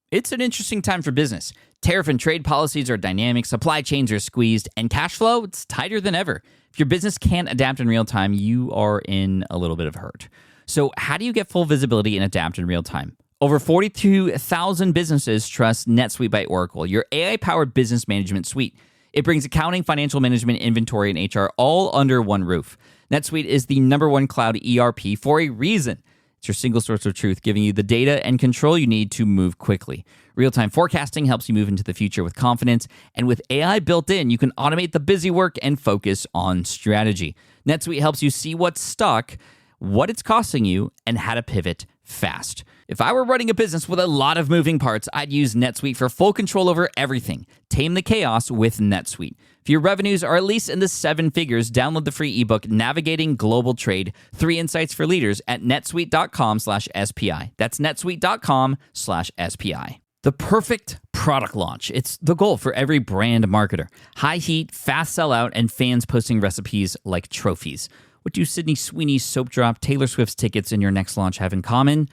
It's an interesting time for business. Tariff and trade policies are dynamic, supply chains are squeezed, and cash flow, it's tighter than ever. If your business can't adapt in real time, you are in a little bit of hurt. So how do you get full visibility and adapt in real time? Over 42,000 businesses trust NetSuite by Oracle, your AI-powered business management suite. It brings accounting, financial management, inventory, and HR all under one roof. NetSuite is the #1 cloud ERP for a reason. It's your single source of truth, giving you the data and control you need to move quickly. Real-time forecasting helps you move into the future with confidence, and with AI built in, you can automate the busy work and focus on strategy. NetSuite helps you see what's stuck, what it's costing you, and how to pivot fast. If I were running a business with a lot of moving parts, I'd use NetSuite for full control over everything. Tame the chaos with NetSuite. If your revenues are at least in the 7 figures, download the free ebook, Navigating Global Trade, 3 Insights for Leaders at netsuite.com/SPI. That's netsuite.com/SPI. The perfect product launch. It's the goal for every brand marketer. High heat, fast sellout, and fans posting recipes like trophies. What do Sydney Sweeney's soap drop, Taylor Swift's tickets, and your next launch have in common?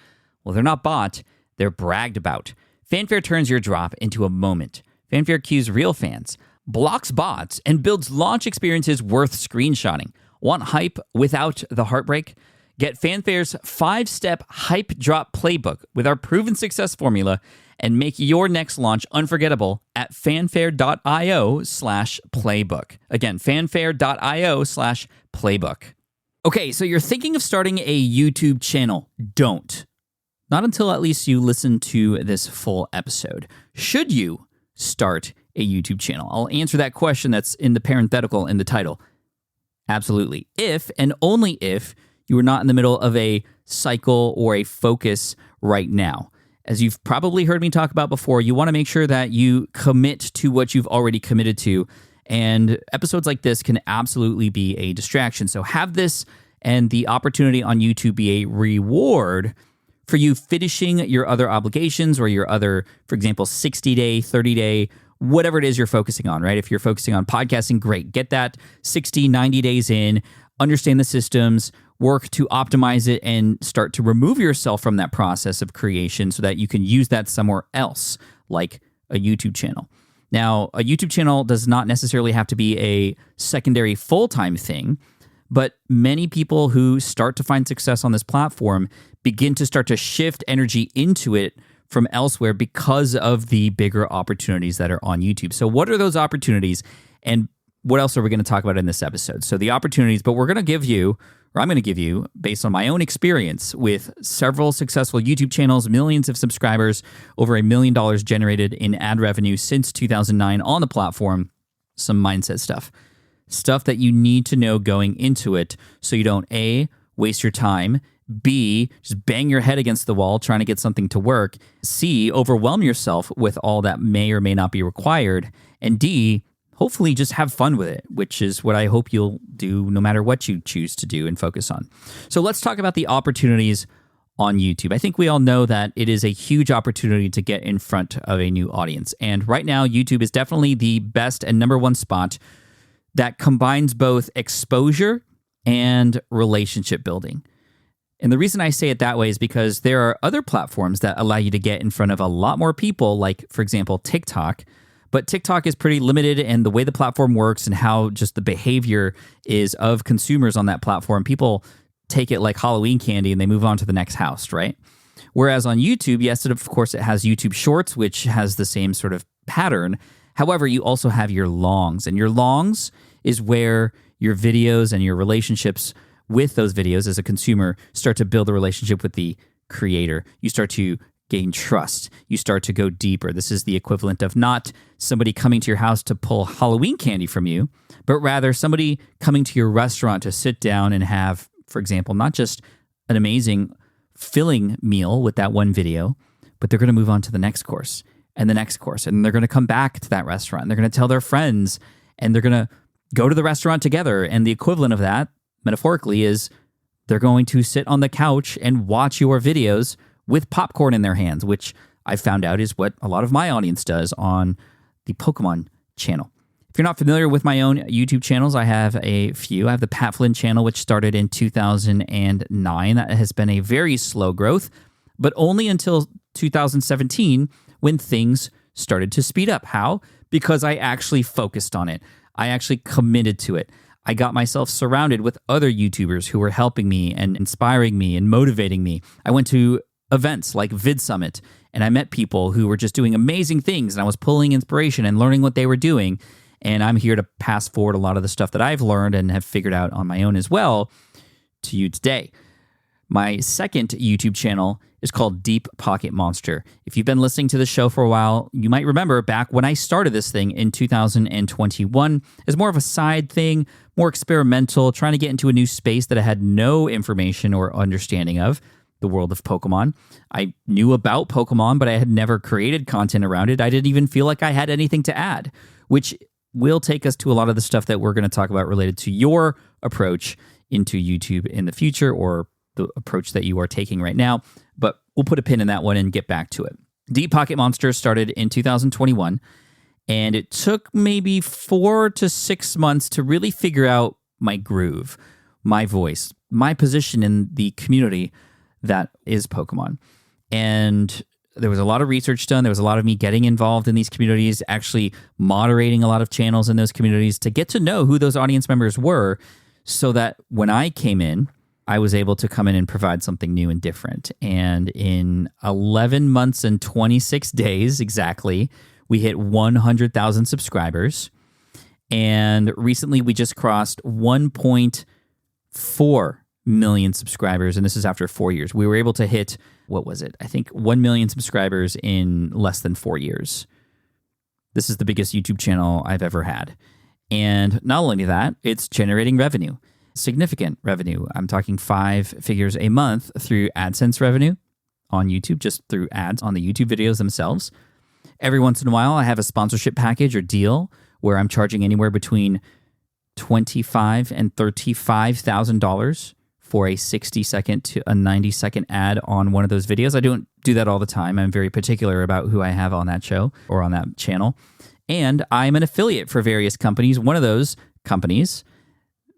Well, they're not bought, they're bragged about. Fanfare turns your drop into a moment. Fanfare cues real fans, blocks bots, and builds launch experiences worth screenshotting. Want hype without the heartbreak? Get Fanfare's 5-step hype drop playbook with our proven success formula and make your next launch unforgettable at fanfare.io/playbook. Again, fanfare.io/playbook. Okay, so you're thinking of starting a YouTube channel. Don't. Not until at least you listen to this full episode. Should you start a YouTube channel? I'll answer that question that's in the parenthetical in the title. Absolutely. If and only if you are not in the middle of a cycle or a focus right now. As you've probably heard me talk about before, you want to make sure that you commit to what you've already committed to. And episodes like this can absolutely be a distraction. So have this and the opportunity on YouTube be a reward for you finishing your other obligations or your other, for example, 60-day, 30-day, whatever it is you're focusing on, right? If you're focusing on podcasting, great. Get that 60, 90 days in, understand the systems, work to optimize it, and start to remove yourself from that process of creation so that you can use that somewhere else, like a YouTube channel. Now, a YouTube channel does not necessarily have to be a secondary full-time thing, but many people who start to find success on this platform begin to start to shift energy into it from elsewhere because of the bigger opportunities that are on YouTube. So what are those opportunities, and what else are we going to talk about in this episode? So the opportunities, but we're going to give you, or I'm going to give you, based on my own experience with several successful YouTube channels, millions of subscribers, over $1 million generated in ad revenue since 2009 on the platform, some mindset stuff. Stuff that you need to know going into it so you don't A, waste your time, B, just bang your head against the wall trying to get something to work, C, overwhelm yourself with all that may or may not be required, and D, hopefully just have fun with it, which is what I hope you'll do no matter what you choose to do and focus on. So let's talk about the opportunities on YouTube. I think we all know that it is a huge opportunity to get in front of a new audience. And right now, YouTube is definitely the best and #1 spot that combines both exposure and relationship building. And the reason I say it that way is because there are other platforms that allow you to get in front of a lot more people, like, for example, TikTok. But TikTok is pretty limited, and the way the platform works and how just the behavior is of consumers on that platform, people take it like Halloween candy and they move on to the next house, right? Whereas on YouTube, yes, of course, it has YouTube Shorts, which has the same sort of pattern. However, you also have your longs, and your longs is where your videos and your relationships with those videos as a consumer start to build a relationship with the creator. You start to gain trust. You start to go deeper. This is the equivalent of not somebody coming to your house to pull Halloween candy from you, but rather somebody coming to your restaurant to sit down and have, for example, not just an amazing filling meal with that one video, but they're going to move on to the next course and the next course. And they're going to come back to that restaurant. And they're going to tell their friends, and they're going to go to the restaurant together. And the equivalent of that, metaphorically, is they're going to sit on the couch and watch your videos with popcorn in their hands, which I found out is what a lot of my audience does on the Pokemon channel. If you're not familiar with my own YouTube channels, I have a few. I have the Pat Flynn channel, which started in 2009. That has been a very slow growth, but only until 2017, when things started to speed up. How? Because I actually focused on it. I actually committed to it. I got myself surrounded with other YouTubers who were helping me and inspiring me and motivating me. I went to events like Vid Summit, and I met people who were just doing amazing things, and I was pulling inspiration and learning what they were doing. And I'm here to pass forward a lot of the stuff that I've learned and have figured out on my own as well to you today. My second YouTube channel is called Deep Pocket Monster. If you've been listening to the show for a while, you might remember back when I started this thing in 2021 as more of a side thing, more experimental, trying to get into a new space that I had no information or understanding of, the world of Pokemon. I knew about Pokemon, but I had never created content around it. I didn't even feel like I had anything to add, which will take us to a lot of the stuff that we're going to talk about related to your approach into YouTube in the future, or the approach that you are taking right now. But we'll put a pin in that one and get back to it. Deep Pocket Monster started in 2021, and it took maybe 4 to 6 months to really figure out my groove, my voice, my position in the community that is Pokemon. And there was a lot of research done. There was a lot of me getting involved in these communities, actually moderating a lot of channels in those communities to get to know who those audience members were, so that when I came in, I was able to come in and provide something new and different. And in 11 months and 26 days exactly, we hit 100,000 subscribers. And recently we just crossed 1.4 million subscribers. And this is after 4 years. We were able to hit, what was it? I think 1 million subscribers in less than 4 years. This is the biggest YouTube channel I've ever had. And not only that, it's generating revenue. Significant revenue. I'm talking 5 figures a month through AdSense revenue on YouTube, just through ads on the YouTube videos themselves. Every once in a while, I have a sponsorship package or deal where I'm charging anywhere between $25,000 and $35,000 for a 60-second to a 90-second ad on one of those videos. I don't do that all the time. I'm very particular about who I have on that show or on that channel. And I'm an affiliate for various companies. One of those companies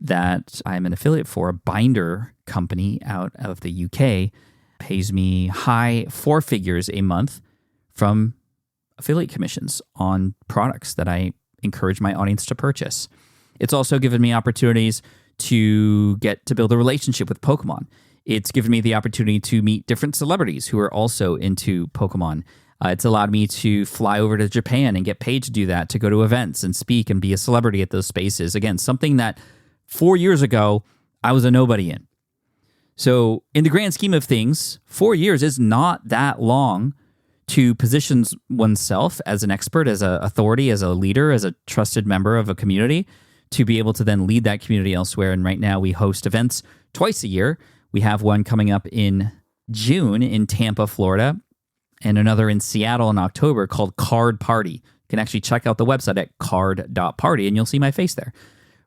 that I'm an affiliate for, a binder company out of the UK, pays me high 4 figures a month from affiliate commissions on products that I encourage my audience to purchase. It's also given me opportunities to get to build a relationship with Pokemon. It's given me the opportunity to meet different celebrities who are also into Pokemon. It's allowed me to fly over to Japan and get paid to do that, to go to events and speak and be a celebrity at those spaces. Again, something that 4 years ago, I was a nobody in. So in the grand scheme of things, 4 years is not that long to position oneself as an expert, as an authority, as a leader, as a trusted member of a community, to be able to then lead that community elsewhere. And right now we host events twice a year. We have one coming up in June in Tampa, Florida, and another in Seattle in October called Card Party. You can actually check out the website at card.party and you'll see my face there.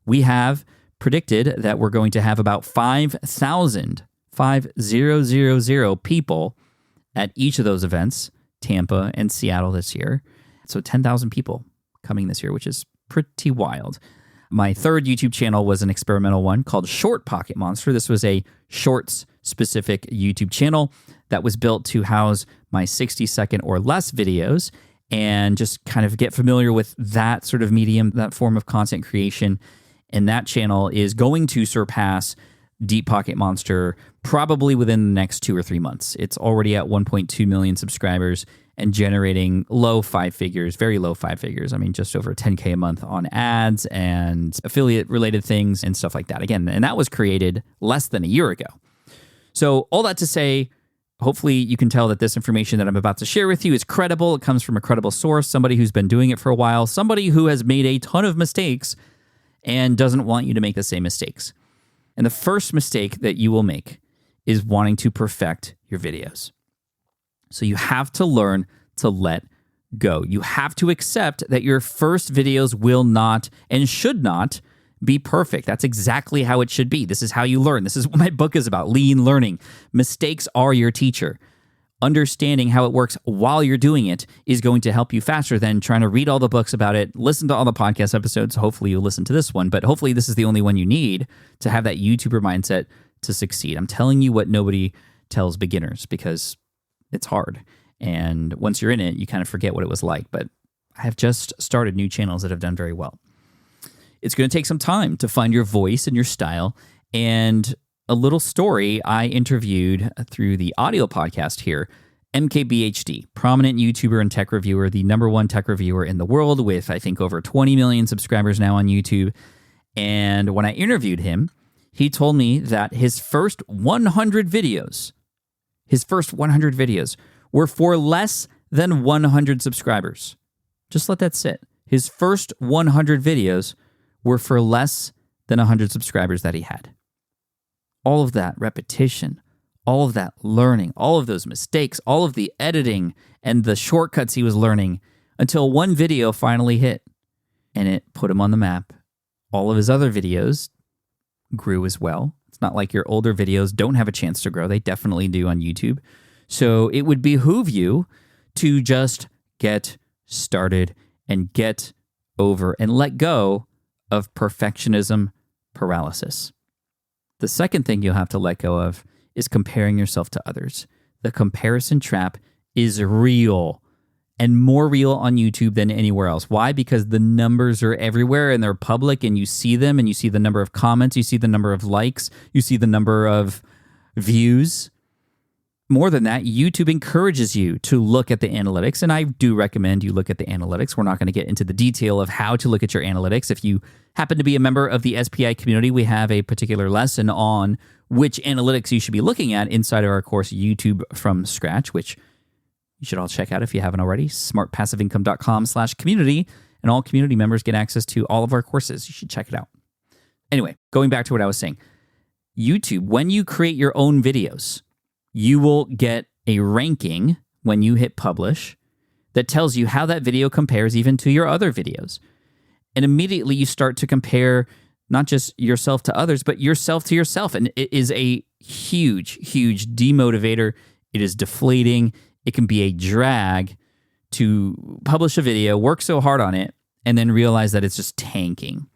We have predicted that we're going to have about 5,000 people at each of those events, Tampa and Seattle this year. So 10,000 people coming this year, which is pretty wild. My third YouTube channel was an experimental one called Short Pocket Monster. This was a shorts-specific YouTube channel that was built to house my 60-second or less videos and just kind of get familiar with that sort of medium, that form of content creation. And that channel is going to surpass Deep Pocket Monster probably within the next 2 or 3 months. It's already at 1.2 million subscribers and generating low 5 figures, very low 5 figures. I mean, just over 10K a month on ads and affiliate-related things and stuff like that. Again, and that was created less than a year ago. So all that to say, hopefully you can tell that this information that I'm about to share with you is credible. It comes from a credible source, somebody who's been doing it for a while, somebody who has made a ton of mistakes and doesn't want you to make the same mistakes. And the first mistake that you will make is wanting to perfect your videos. So you have to learn to let go. You have to accept that your first videos will not and should not be perfect. That's exactly how it should be. This is how you learn. This is what my book is about, lean learning. Mistakes are your teacher. Understanding how it works while you're doing it is going to help you faster than trying to read all the books about it, listen to all the podcast episodes. Hopefully you'll listen to this one, but hopefully this is the only one you need to have that YouTuber mindset to succeed. I'm telling you what nobody tells beginners because it's hard. And once you're in it, you kind of forget what it was like. But I have just started new channels that have done very well. It's going to take some time to find your voice and your style. And a little story, I interviewed through the audio podcast here, MKBHD, prominent YouTuber and tech reviewer, the #1 tech reviewer in the world with, I think, over 20 million subscribers now on YouTube. And when I interviewed him, he told me that his first 100 videos were for less than 100 subscribers. Just let that sit. His first 100 videos were for less than 100 subscribers that he had. All of that repetition, all of that learning, all of those mistakes, all of the editing and the shortcuts he was learning until one video finally hit and it put him on the map. All of his other videos grew as well. It's not like your older videos don't have a chance to grow. They definitely do on YouTube. So it would behoove you to just get started and get over and let go of perfectionism paralysis. The second thing you'll have to let go of is comparing yourself to others. The comparison trap is real and more real on YouTube than anywhere else. Why? Because the numbers are everywhere and they're public and you see them and you see the number of comments, you see the number of likes, you see the number of views. More than that, YouTube encourages you to look at the analytics, and I do recommend you look at the analytics. We're not going to get into the detail of how to look at your analytics. If you happen to be a member of the SPI community, we have a particular lesson on which analytics you should be looking at inside of our course, YouTube from Scratch, which you should all check out if you haven't already, smartpassiveincome.com/community, and all community members get access to all of our courses. You should check it out. Anyway, going back to what I was saying, YouTube, when you create your own videos, you will get a ranking when you hit publish that tells you how that video compares even to your other videos. And immediately you start to compare not just yourself to others, but yourself to yourself. And it is a huge, huge demotivator. It is deflating. It can be a drag to publish a video, work so hard on it, and then realize that it's just tanking.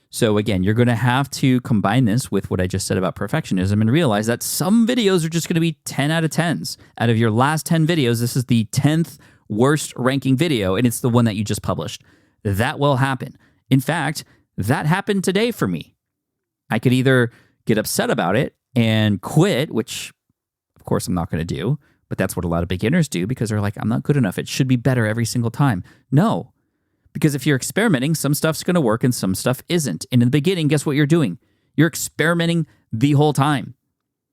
So again, you're going to have to combine this with what I just said about perfectionism and realize that some videos are just going to be 10 out of 10s. Out of your last 10 videos, this is the 10th worst ranking video, and it's the one that you just published. That will happen. In fact, that happened today for me. I could either get upset about it and quit, which of course I'm not going to do, but that's what a lot of beginners do because they're like, I'm not good enough. It should be better every single time. No. Because if you're experimenting, some stuff's going to work and some stuff isn't. And in the beginning, guess what you're doing? You're experimenting the whole time.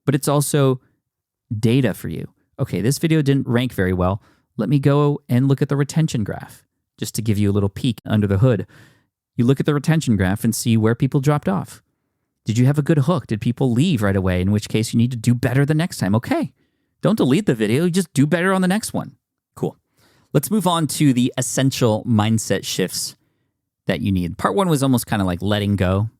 But it's also data for you. Okay, this video didn't rank very well. Let me go and look at the retention graph, just to give you a little peek under the hood. You look at the retention graph and see where people dropped off. Did you have a good hook? Did people leave right away? In which case, you need to do better the next time. Okay, don't delete the video. You just do better on the next one. Cool. Let's move on to the essential mindset shifts that you need. Part 1 was almost kind of like letting go,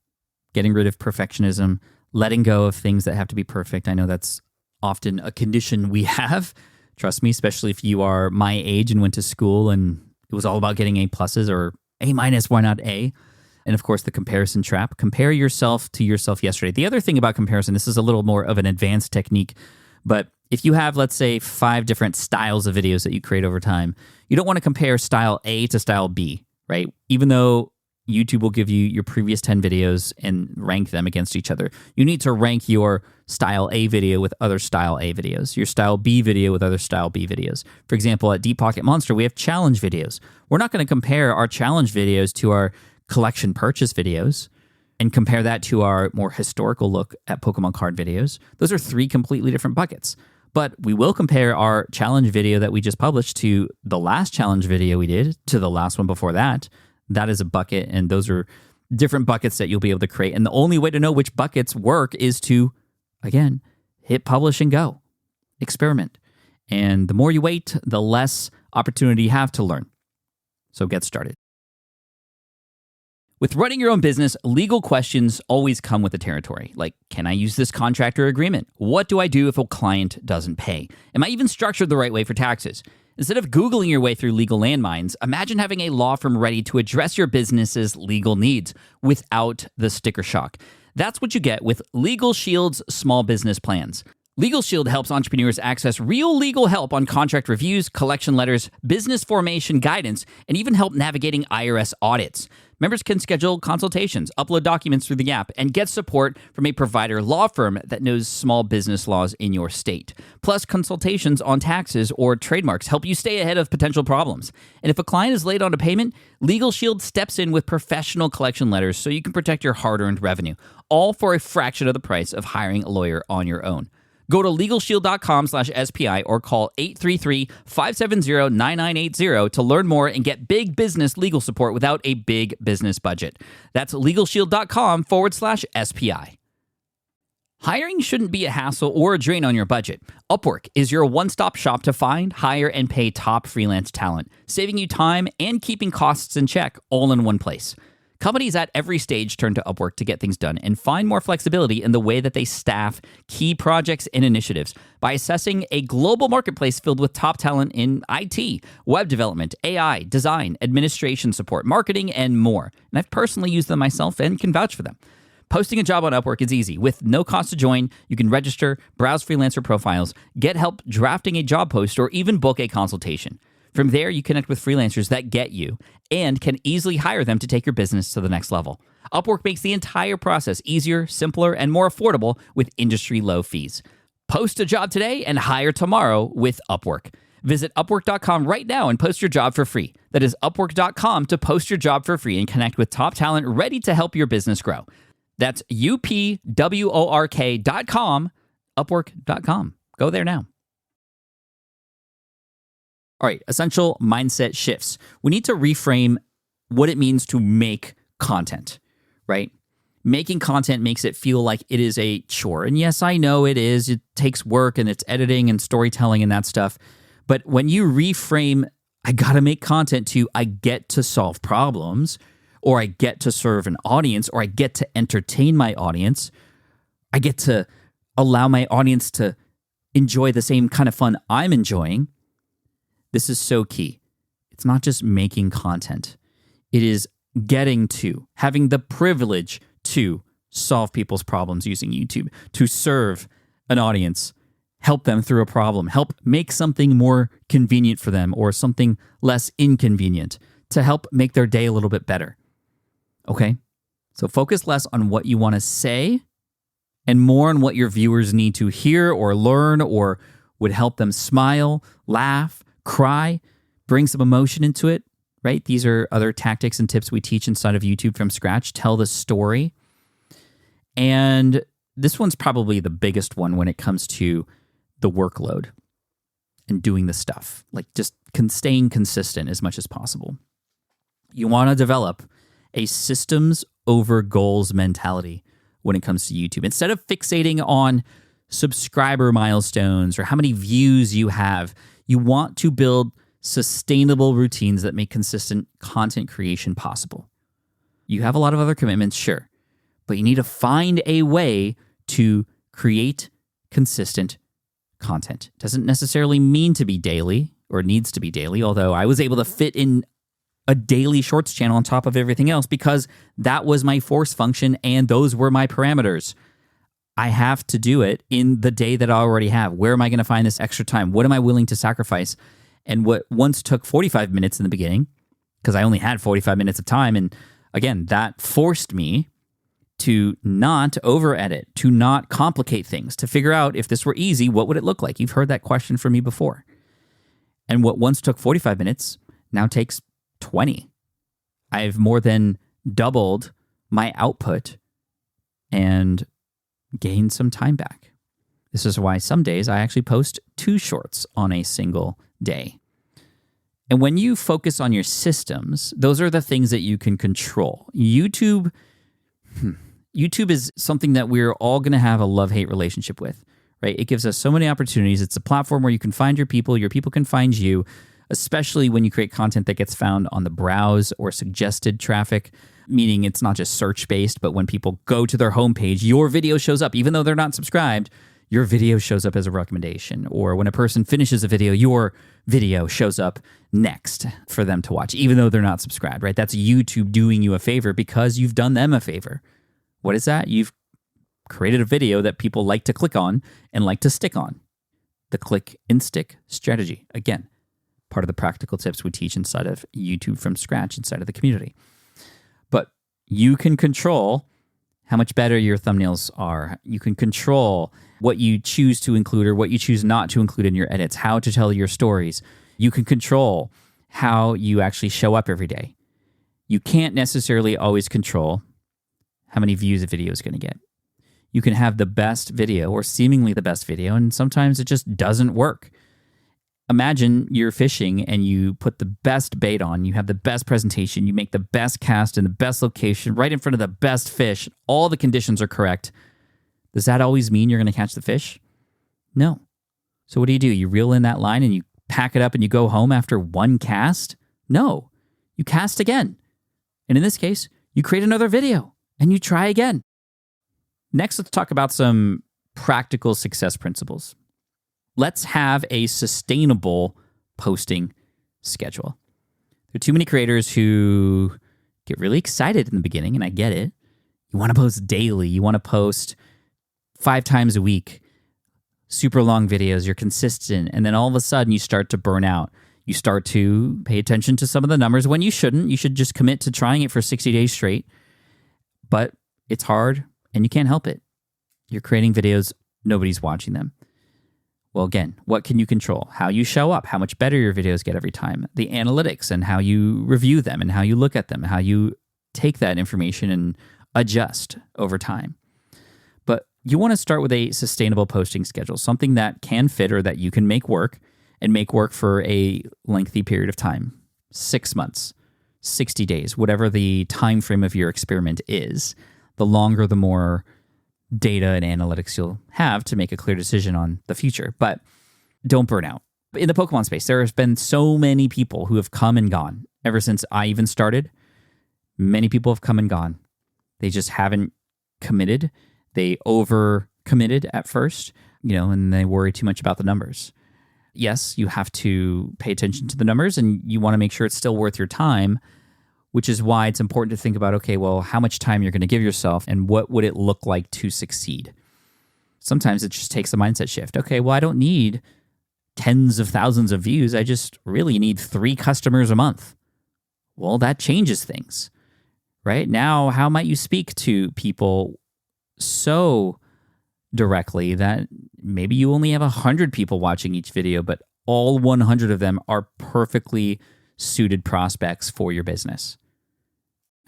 getting rid of perfectionism, letting go of things that have to be perfect. I know that's often a condition we have. Trust me, especially if you are my age and went to school and it was all about getting A+ or A-, why not A? And of course, the comparison trap. Compare yourself to yourself yesterday. The other thing about comparison, this is a little more of an advanced technique, but if you have, let's say, 5 different styles of videos that you create over time, you don't want to compare style A to style B, right? Even though YouTube will give you your previous 10 videos and rank them against each other, you need to rank your style A video with other style A videos, your style B video with other style B videos. For example, at Deep Pocket Monster, we have challenge videos. We're not going to compare our challenge videos to our collection purchase videos and compare that to our more historical look at Pokemon card videos. Those are 3 completely different buckets. But we will compare our challenge video that we just published to the last challenge video we did, to the last one before that. That is a bucket, and those are different buckets that you'll be able to create. And the only way to know which buckets work is to, again, hit publish and go. Experiment. And the more you wait, the less opportunity you have to learn. So get started. With running your own business, legal questions always come with the territory. Like, can I use this contract or agreement? What do I do if a client doesn't pay? Am I even structured the right way for taxes? Instead of Googling your way through legal landmines, imagine having a law firm ready to address your business's legal needs without the sticker shock. That's what you get with Legal Shield's small business plans. Legal Shield helps entrepreneurs access real legal help on contract reviews, collection letters, business formation guidance, and even help navigating IRS audits. Members can schedule consultations, upload documents through the app, and get support from a provider law firm that knows small business laws in your state. Plus, consultations on taxes or trademarks help you stay ahead of potential problems. And if a client is late on a payment, Legal Shield steps in with professional collection letters so you can protect your hard-earned revenue, all for a fraction of the price of hiring a lawyer on your own. Go to LegalShield.com/SPI or call 833-570-9980 to learn more and get big business legal support without a big business budget. That's LegalShield.com/SPI. Hiring shouldn't be a hassle or a drain on your budget. Upwork is your one-stop shop to find, hire, and pay top freelance talent, saving you time and keeping costs in check all in one place. Companies at every stage turn to Upwork to get things done and find more flexibility in the way that they staff key projects and initiatives by assessing a global marketplace filled with top talent in IT, web development, AI, design, administration support, marketing, and more. And I've personally used them myself and can vouch for them. Posting a job on Upwork is easy. With no cost to join, you can register, browse freelancer profiles, get help drafting a job post, or even book a consultation. From there, you connect with freelancers that get you and can easily hire them to take your business to the next level. Upwork makes the entire process easier, simpler, and more affordable with industry-low fees. Post a job today and hire tomorrow with Upwork. Visit Upwork.com right now and post your job for free. That is Upwork.com to post your job for free and connect with top talent ready to help your business grow. That's UPWORK.com, Upwork.com. Go there now. All right, essential mindset shifts. We need to reframe what it means to make content, right? Making content makes it feel like it is a chore. And yes, I know it is. It takes work and it's editing and storytelling and that stuff. But when you reframe, I got to make content to I get to solve problems, or I get to serve an audience, or I get to entertain my audience, I get to allow my audience to enjoy the same kind of fun I'm enjoying. This is so key. It's not just making content. It is getting to, having the privilege to solve people's problems using YouTube, to serve an audience, help them through a problem, help make something more convenient for them or something less inconvenient, to help make their day a little bit better. Okay? So focus less on what you want to say and more on what your viewers need to hear or learn or would help them smile, laugh, cry, bring some emotion into it, right? These are other tactics and tips we teach inside of YouTube from scratch. Tell the story. And this one's probably the biggest one when it comes to the workload and doing the stuff, like just staying consistent as much as possible. You want to develop a systems over goals mentality when it comes to YouTube. Instead of fixating on subscriber milestones or how many views you have, you want to build sustainable routines that make consistent content creation possible. You have a lot of other commitments, sure, but you need to find a way to create consistent content. It doesn't necessarily mean to be daily or needs to be daily, although I was able to fit in a daily shorts channel on top of everything else because that was my force function and those were my parameters. I have to do it in the day that I already have. Where am I going to find this extra time? What am I willing to sacrifice? And what once took 45 minutes in the beginning, because I only had 45 minutes of time. And again, that forced me to not over-edit, to not complicate things, to figure out if this were easy, what would it look like? You've heard that question from me before. And what once took 45 minutes now takes 20. I've more than doubled my output and gain some time back. This is why some days I actually post 2 shorts on a single day. And when you focus on your systems, those are the things that you can control. YouTube is something that we're all going to have a love-hate relationship with, right? It gives us so many opportunities. It's a platform where you can find your people can find you, especially when you create content that gets found on the browse or suggested traffic, meaning it's not just search-based, but when people go to their homepage, your video shows up. Even though they're not subscribed, your video shows up as a recommendation. Or when a person finishes a video, your video shows up next for them to watch, even though they're not subscribed, right? That's YouTube doing you a favor because you've done them a favor. What is that? You've created a video that people like to click on and like to stick on. The click and stick strategy. Again, part of the practical tips we teach inside of YouTube from scratch inside of the community. But you can control how much better your thumbnails are. You can control what you choose to include or what you choose not to include in your edits, how to tell your stories. You can control how you actually show up every day. You can't necessarily always control how many views a video is going to get. You can have the best video or seemingly the best video, and sometimes it just doesn't work. Imagine you're fishing and you put the best bait on, you have the best presentation, you make the best cast in the best location, right in front of the best fish, all the conditions are correct. Does that always mean you're going to catch the fish? No. So what do? You reel in that line and you pack it up and you go home after one cast? No. You cast again. And in this case, you create another video and you try again. Next, let's talk about some practical success principles. Let's have a sustainable posting schedule. There are too many creators who get really excited in the beginning, and I get it. You want to post daily. You want to post 5 times a week, super long videos. You're consistent, and then all of a sudden you start to burn out. You start to pay attention to some of the numbers when you shouldn't. You should just commit to trying it for 60 days straight. But it's hard, and you can't help it. You're creating videos, nobody's watching them. Well, again, what can you control? How you show up, how much better your videos get every time, the analytics and how you review them and how you look at them, how you take that information and adjust over time. But you want to start with a sustainable posting schedule, something that can fit or that you can make work and make work for a lengthy period of time, 6 months, 60 days, whatever the time frame of your experiment is. The longer, the more data and analytics you'll have to make a clear decision on the future. But don't burn out. In the Pokemon space, there has been so many people who have come and gone. Ever since I even started, many people have come and gone. They just haven't committed. They over-committed at first, and they worry too much about the numbers. Yes, you have to pay attention to the numbers and you want to make sure it's still worth your time, which is why it's important to think about, okay, well, how much time you're going to give yourself and what would it look like to succeed? Sometimes it just takes a mindset shift. Okay, well, I don't need tens of thousands of views. I just really need 3 customers a month. Well, that changes things, right? Now, how might you speak to people so directly that maybe you only have 100 people watching each video, but all 100 of them are perfectly suited prospects for your business?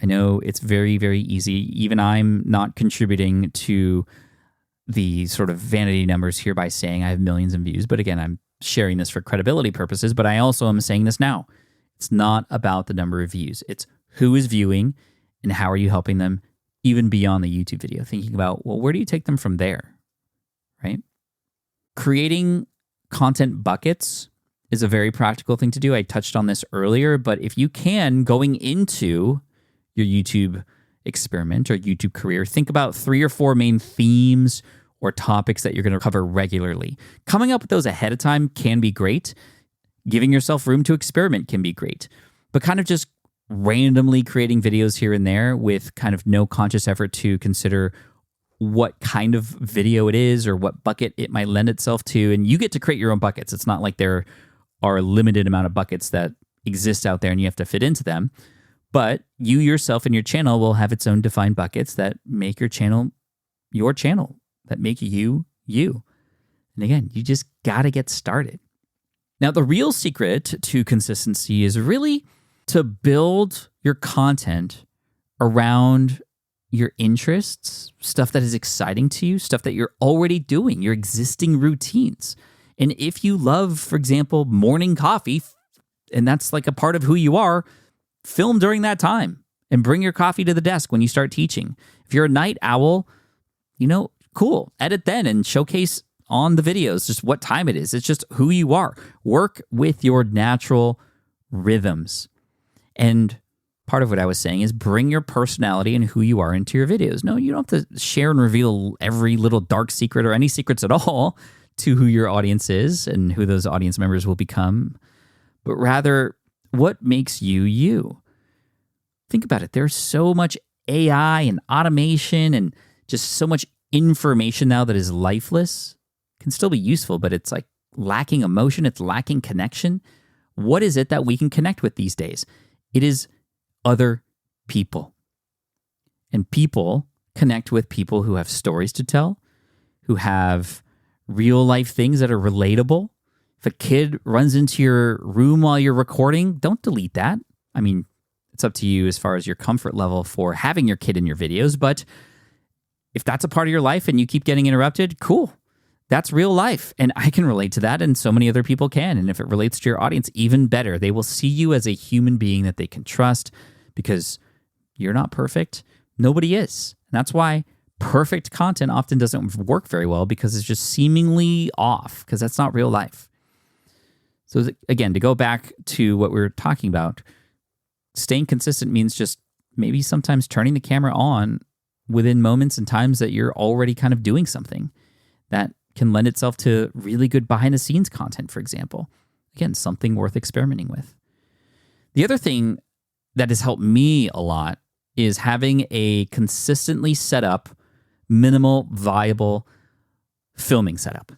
I know it's very, very easy. Even I'm not contributing to the sort of vanity numbers here by saying I have millions of views. But again, I'm sharing this for credibility purposes, but I also am saying this now. It's not about the number of views. It's who is viewing and how are you helping them even beyond the YouTube video. Thinking about, well, where do you take them from there, right? Creating content buckets is a very practical thing to do. I touched on this earlier, but if you can, going into your YouTube experiment or YouTube career, think about 3 or 4 main themes or topics that you're going to cover regularly. Coming up with those ahead of time can be great. Giving yourself room to experiment can be great. But kind of just randomly creating videos here and there with kind of no conscious effort to consider what kind of video it is or what bucket it might lend itself to. And you get to create your own buckets. It's not like there are a limited amount of buckets that exist out there and you have to fit into them. But you yourself and your channel will have its own defined buckets that make your channel, that make you, you. And again, you just got to get started. Now, the real secret to consistency is really to build your content around your interests, stuff that is exciting to you, stuff that you're already doing, your existing routines. And if you love, for example, morning coffee, and that's like a part of who you are, film during that time and bring your coffee to the desk when you start teaching. If you're a night owl, cool. Edit then and showcase on the videos just what time it is. It's just who you are. Work with your natural rhythms. And part of what I was saying is bring your personality and who you are into your videos. No, you don't have to share and reveal every little dark secret or any secrets at all to who your audience is and who those audience members will become, but rather what makes you you. Think about it. There's so much AI and automation and just so much information now that is lifeless can still be useful, but it's like lacking emotion, it's lacking connection. What is it that we can connect with these days? It is other people. And people connect with people who have stories to tell, who have real life things that are relatable. If a kid runs into your room while you're recording, don't delete that. I mean, it's up to you as far as your comfort level for having your kid in your videos, but if that's a part of your life and you keep getting interrupted, cool. That's real life. And I can relate to that, and so many other people can. And if it relates to your audience, even better. They will see you as a human being that they can trust because you're not perfect. Nobody is. And that's why perfect content often doesn't work very well, because it's just seemingly off, because that's not real life. So again, to go back to what we were talking about, staying consistent means just maybe sometimes turning the camera on within moments and times that you're already kind of doing something that can lend itself to really good behind the scenes content, for example. Again, something worth experimenting with. The other thing that has helped me a lot is having a consistently set up, minimal, viable filming setup.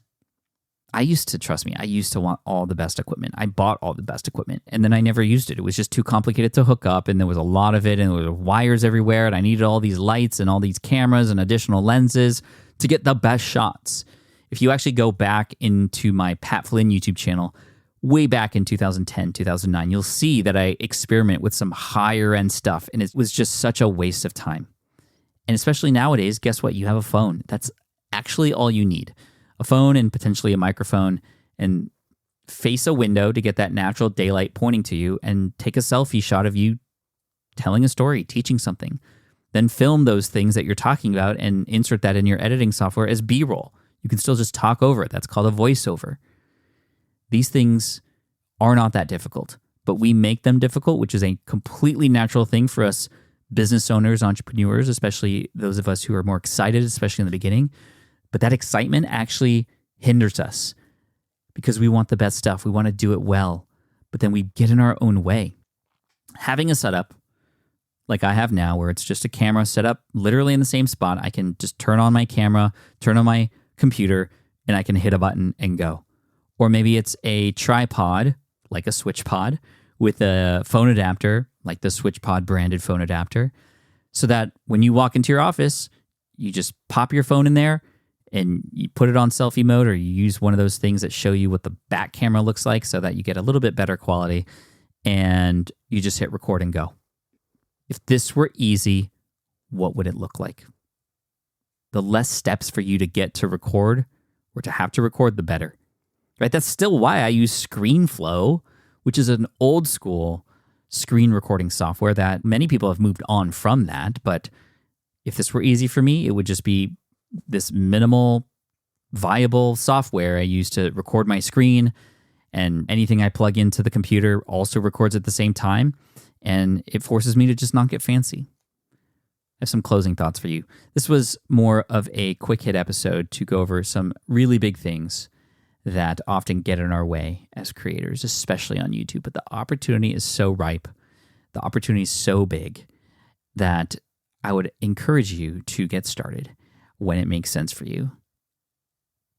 I used to want all the best equipment. I bought all the best equipment, and then I never used it. It was just too complicated to hook up, and there was a lot of it, and there were wires everywhere, and I needed all these lights and all these cameras and additional lenses to get the best shots. If you actually go back into my Pat Flynn YouTube channel, way back in 2010, 2009, you'll see that I experiment with some higher end stuff, and it was just such a waste of time. And especially nowadays, guess what? You have a phone. That's actually all you need. A phone and potentially a microphone, and face a window to get that natural daylight pointing to you, and take a selfie shot of you telling a story, teaching something. Then film those things that you're talking about and insert that in your editing software as B-roll. You can still just talk over it. That's called a voiceover. These things are not that difficult, but we make them difficult, which is a completely natural thing for us business owners, entrepreneurs, especially those of us who are more excited, especially in the beginning. But that excitement actually hinders us because we want the best stuff. We want to do it well, but then we get in our own way. Having a setup like I have now, where it's just a camera set up literally in the same spot, I can just turn on my camera, turn on my computer, and I can hit a button and go. Or maybe it's a tripod, like a SwitchPod, with a phone adapter, like the SwitchPod branded phone adapter, so that when you walk into your office, you just pop your phone in there and you put it on selfie mode, or you use one of those things that show you what the back camera looks like so that you get a little bit better quality, and you just hit record and go. If this were easy, what would it look like? The less steps for you to get to record or to have to record, the better. Right? That's still why I use ScreenFlow, which is an old school screen recording software that many people have moved on from that. But if this were easy for me, it would just be this minimal, viable software I use to record my screen, and anything I plug into the computer also records at the same time, and it forces me to just not get fancy. I have some closing thoughts for you. This was more of a quick hit episode to go over some really big things that often get in our way as creators, especially on YouTube. But the opportunity is so ripe, the opportunity is so big, that I would encourage you to get started when it makes sense for you,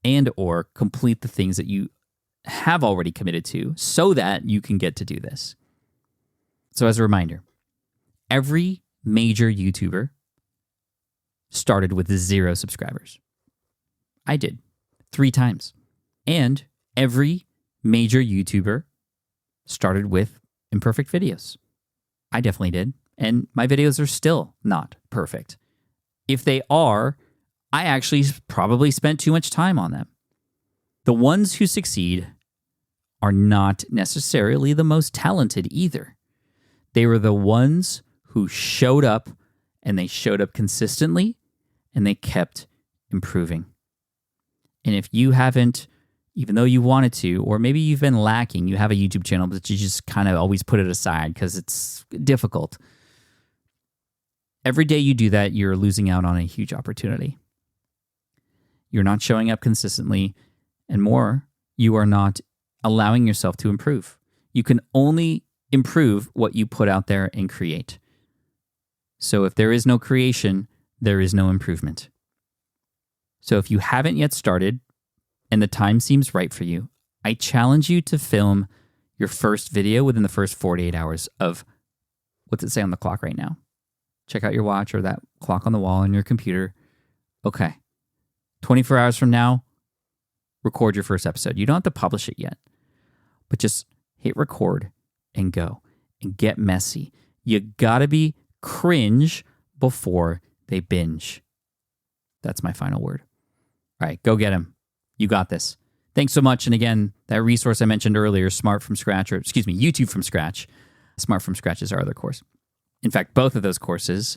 and or complete the things that you have already committed to so that you can get to do this. So as a reminder, every major YouTuber started with 0 subscribers. I did 3 times. And every major YouTuber started with imperfect videos. I definitely did. And my videos are still not perfect. If they are, I actually probably spent too much time on them. The ones who succeed are not necessarily the most talented either. They were the ones who showed up, and they showed up consistently, and they kept improving. And if you haven't, even though you wanted to, or maybe you've been lacking, you have a YouTube channel, but you just kind of always put it aside because it's difficult. Every day you do that, you're losing out on a huge opportunity. You're not showing up consistently, and more, you are not allowing yourself to improve. You can only improve what you put out there and create. So if there is no creation, there is no improvement. So if you haven't yet started and the time seems right for you, I challenge you to film your first video within the first 48 hours of, what's it say on the clock right now? Check out your watch or that clock on the wall on your computer. Okay. 24 hours from now, record your first episode. You don't have to publish it yet, but just hit record and go and get messy. You gotta be cringe before they binge. That's my final word. All right, go get them. You got this. Thanks so much. And again, that resource I mentioned earlier, YouTube from Scratch. Smart from Scratch is our other course. In fact, both of those courses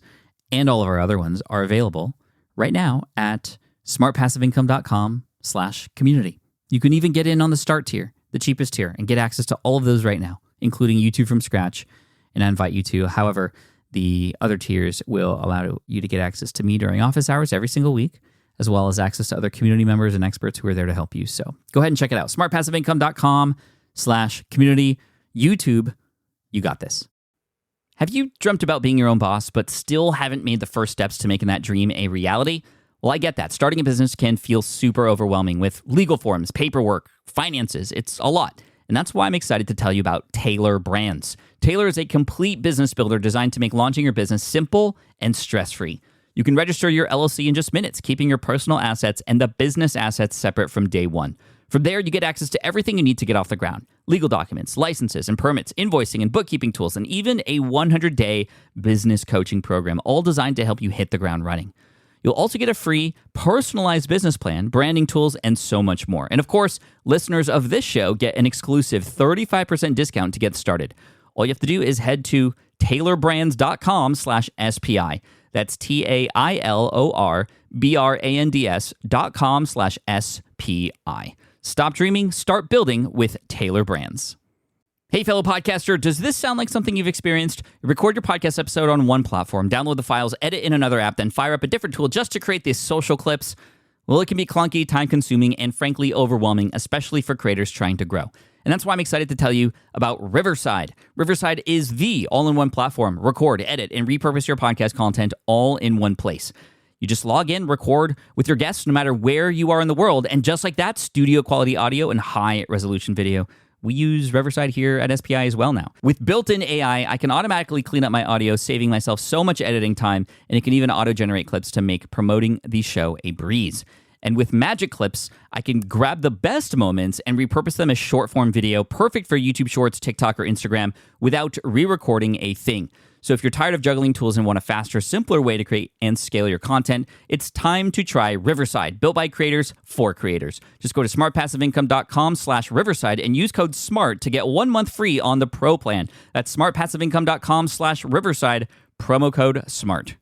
and all of our other ones are available right now at smartpassiveincome.com/community. You can even get in on the start tier, the cheapest tier, and get access to all of those right now, including YouTube from Scratch. And I invite you to. However, the other tiers will allow you to get access to me during office hours every single week, as well as access to other community members and experts who are there to help you. So go ahead and check it out. smartpassiveincome.com/community. YouTube, you got this. Have you dreamt about being your own boss, but still haven't made the first steps to making that dream a reality? Well, I get that. Starting a business can feel super overwhelming with legal forms, paperwork, finances. It's a lot. And that's why I'm excited to tell you about Taylor Brands. Taylor is a complete business builder designed to make launching your business simple and stress-free. You can register your LLC in just minutes, keeping your personal assets and the business assets separate from day one. From there, you get access to everything you need to get off the ground. Legal documents, licenses and permits, invoicing and bookkeeping tools, and even a 100-day business coaching program, all designed to help you hit the ground running. You'll also get a free personalized business plan, branding tools, and so much more. And of course, listeners of this show get an exclusive 35% discount to get started. All you have to do is head to taylorbrands.com/SPI. That's TAILORBRANDS.com/SPI. Stop dreaming, start building with Taylor Brands. Hey, fellow podcaster, does this sound like something you've experienced? Record your podcast episode on one platform, download the files, edit in another app, then fire up a different tool just to create these social clips. Well, it can be clunky, time-consuming, and frankly overwhelming, especially for creators trying to grow. And that's why I'm excited to tell you about Riverside. Riverside is the all-in-one platform. Record, edit, and repurpose your podcast content all in one place. You just log in, record with your guests no matter where you are in the world, and just like that, studio-quality audio and high-resolution video. We use Riverside here at SPI as well now. With built-in AI, I can automatically clean up my audio, saving myself so much editing time, and it can even auto-generate clips to make promoting the show a breeze. And with Magic Clips, I can grab the best moments and repurpose them as short-form video, perfect for YouTube Shorts, TikTok, or Instagram, without re-recording a thing. So if you're tired of juggling tools and want a faster, simpler way to create and scale your content, it's time to try Riverside, built by creators for creators. Just go to smartpassiveincome.com/Riverside and use code SMART to get 1 month free on the Pro plan. That's smartpassiveincome.com/Riverside, promo code SMART.